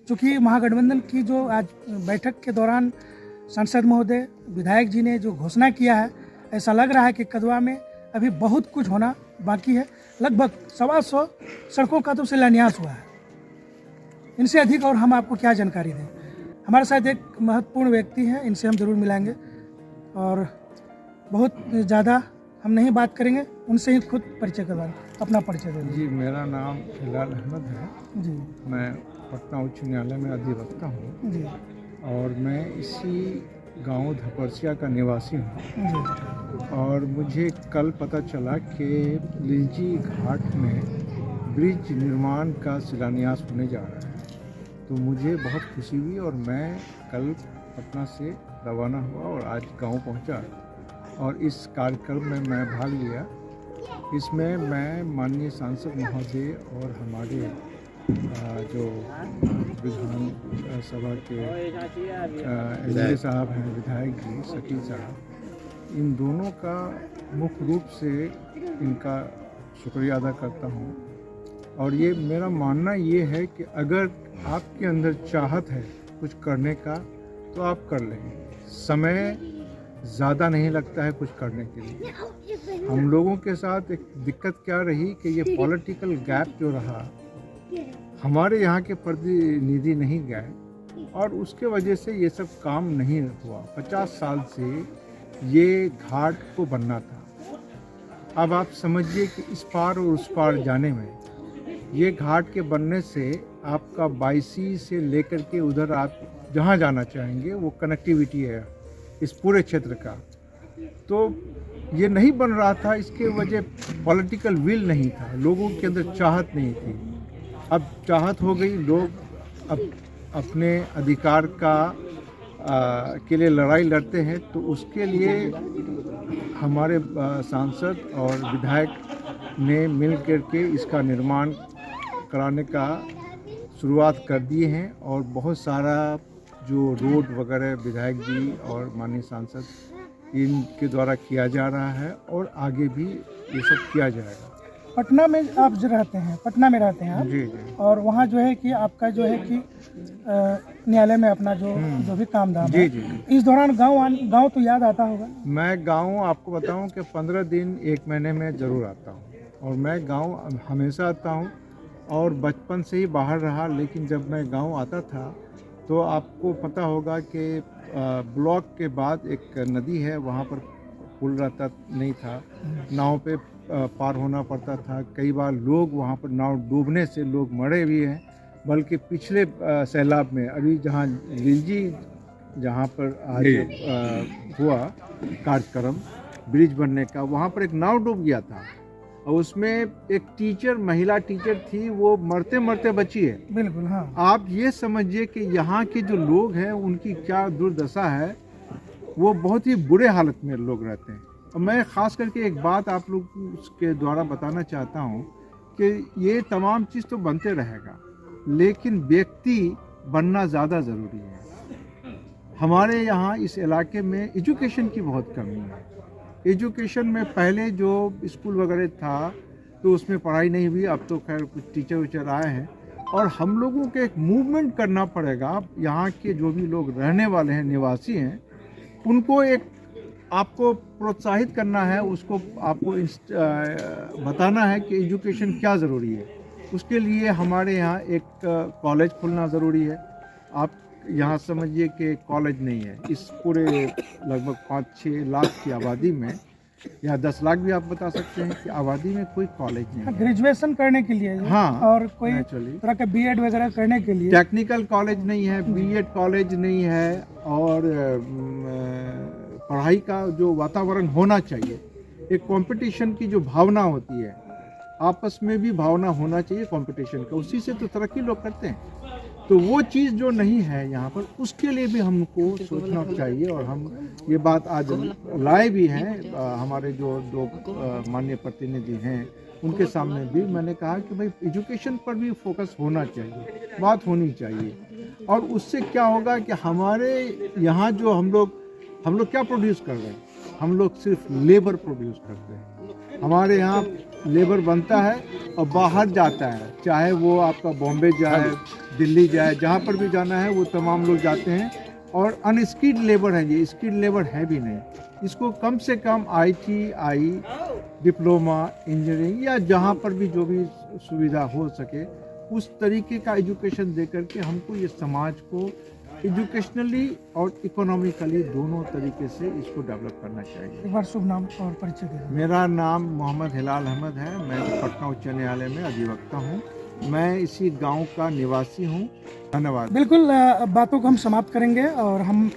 चूँकि महागठबंधन की जो आज बैठक के दौरान सांसद महोदय, विधायक जी ने जो घोषणा किया है, ऐसा लग रहा है कि कदवा में अभी बहुत कुछ होना बाकी है। लगभग 125 सड़कों का तो शिलान्यास हुआ है। इनसे अधिक और हम आपको क्या जानकारी दें। हमारे साथ एक महत्वपूर्ण व्यक्ति हैं, इनसे हम ज़रूर मिलाएंगे और बहुत ज़्यादा हम नहीं बात करेंगे, उनसे ही खुद परिचय करवाएं। अपना परिचय दें। जी, मेरा नाम हिलाल अहमद है जी। मैं पटना उच्च न्यायालय में अधिवक्ता हूँ जी। और मैं इसी गांव धपरसिया का निवासी हूँ। जी। और मुझे कल पता चला कि लिंजी घाट में ब्रिज निर्माण का शिलान्यास होने जा रहा है, तो मुझे बहुत खुशी हुई और मैं कल पटना से रवाना हुआ और आज गांव पहुंचा और इस कार्यक्रम में मैं भाग लिया। इसमें मैं माननीय सांसद महोदय और हमारे जो विधान सभा के एमएलए साहब हैं, विधायक जी शकील साहब, इन दोनों का मुख्य रूप से इनका शुक्रिया अदा करता हूँ। और ये मेरा मानना ये है कि अगर आपके अंदर चाहत है कुछ करने का तो आप कर लेंगे। समय ज़्यादा नहीं लगता है कुछ करने के लिए। हम लोगों के साथ एक दिक्कत क्या रही कि ये पॉलिटिकल गैप जो रहा, हमारे यहाँ के प्रतिनिधि नहीं गए और उसके वजह से ये सब काम नहीं हुआ। 50 साल से ये घाट को बनना था। अब आप समझिए कि इस पार और उस पार जाने में ये घाट के बनने से आपका बायसी से लेकर के उधर आप जहाँ जाना चाहेंगे वो कनेक्टिविटी है इस पूरे क्षेत्र का। तो ये नहीं बन रहा था, इसके वजह पॉलिटिकल विल नहीं था, लोगों के अंदर चाहत नहीं थी। अब चाहत हो गई, लोग अब अपने अधिकार के लिए लड़ाई लड़ते हैं, तो उसके लिए हमारे सांसद और विधायक ने मिल करके इसका निर्माण कराने का शुरुआत कर दिए हैं और बहुत सारा जो रोड वगैरह विधायक जी और माननीय सांसद इनके द्वारा किया जा रहा है और आगे भी ये सब किया जाएगा। पटना में आप जो रहते हैं, पटना में रहते हैं आप? जी जी। और वहाँ जो है कि आपका जो है कि न्यायालय में अपना जो भी काम धाम जी है, जी। इस दौरान गांव तो याद आता होगा? मैं गांव आपको बताऊं कि 15 दिन 1 महीने में ज़रूर आता हूं और मैं गांव हमेशा आता हूं और बचपन से ही बाहर रहा। लेकिन जब मैं गांव आता था तो आपको पता होगा कि ब्लॉक के बाद एक नदी है, वहाँ पर पुल रहता नहीं था, नाव पे पार होना पड़ता था। कई बार लोग वहाँ पर नाव डूबने से लोग मरे भी हैं। बल्कि पिछले सैलाब में अभी जहाँ लिंजी जहाँ पर आज हुआ कार्यक्रम ब्रिज बनने का, वहाँ पर एक नाव डूब गया था और उसमें एक टीचर, महिला टीचर थी, वो मरते मरते बची है। बिल्कुल, हाँ। आप ये समझिए कि यहाँ के जो लोग हैं उनकी क्या दुर्दशा है, वो बहुत ही बुरे हालत में लोग रहते हैं। और मैं ख़ास करके एक बात आप लोग के द्वारा बताना चाहता हूँ कि ये तमाम चीज़ तो बनते रहेगा, लेकिन व्यक्ति बनना ज़्यादा ज़रूरी है। हमारे यहाँ इस इलाके में एजुकेशन की बहुत कमी है। एजुकेशन में पहले जो स्कूल वगैरह था तो उसमें पढ़ाई नहीं हुई, अब तो खैर कुछ टीचर वीचर आए हैं और हम लोगों को एक मूवमेंट करना पड़ेगा। यहाँ के जो भी लोग रहने वाले हैं, निवासी हैं, उनको एक आपको प्रोत्साहित करना है, उसको आपको बताना है कि एजुकेशन क्या ज़रूरी है। उसके लिए हमारे यहाँ एक कॉलेज खुलना ज़रूरी है। आप यहाँ समझिए कि कॉलेज नहीं है इस पूरे लगभग 5-6 लाख की आबादी में, या 10 लाख भी आप बता सकते हैं कि आबादी में कोई कॉलेज नहीं है। ग्रेजुएशन करने के लिए, हाँ, और कोई तरह का बीएड वगैरह करने के लिए टेक्निकल कॉलेज नहीं है, बीएड कॉलेज नहीं है और पढ़ाई का जो वातावरण होना चाहिए, एक कंपटीशन की जो भावना होती है, आपस में भी भावना होना चाहिए कंपटीशन का, उसी से तो तरक्की लोग करते हैं। तो वो चीज़ जो नहीं है यहाँ पर, उसके लिए भी हमको सोचना चाहिए और हम ये बात आज लाए भी हैं। हमारे जो दो माननीय प्रतिनिधि हैं उनके सामने भी मैंने कहा कि भाई एजुकेशन पर भी फोकस होना चाहिए, बात होनी चाहिए। और उससे क्या होगा कि हमारे यहाँ जो हम लोग क्या प्रोड्यूस कर रहे हैं, हम लोग सिर्फ लेबर प्रोड्यूस करते हैं। हमारे यहाँ लेबर बनता है और बाहर जाता है, चाहे वो आपका बॉम्बे जाए, दिल्ली जाए, जहाँ पर भी जाना है वो तमाम लोग जाते हैं। और अनस्किल्ड लेबर है, ये स्किल्ड लेबर है भी नहीं। इसको कम से कम ITI, डिप्लोमा, इंजीनियरिंग या जहाँ पर भी जो भी सुविधा हो सके उस तरीके का एजुकेशन दे करके हमको ये समाज को एजुकेशनली और इकोनॉमिकली दोनों तरीके से इसको डेवलप करना चाहिए। एक बार शुभ नाम और परिचय दे दें। मेरा नाम मोहम्मद हिलाल अहमद है। मैं पटना उच्च न्यायालय में अधिवक्ता हूँ। मैं इसी गांव का निवासी हूँ। धन्यवाद। बिल्कुल बातों को हम समाप्त करेंगे और हम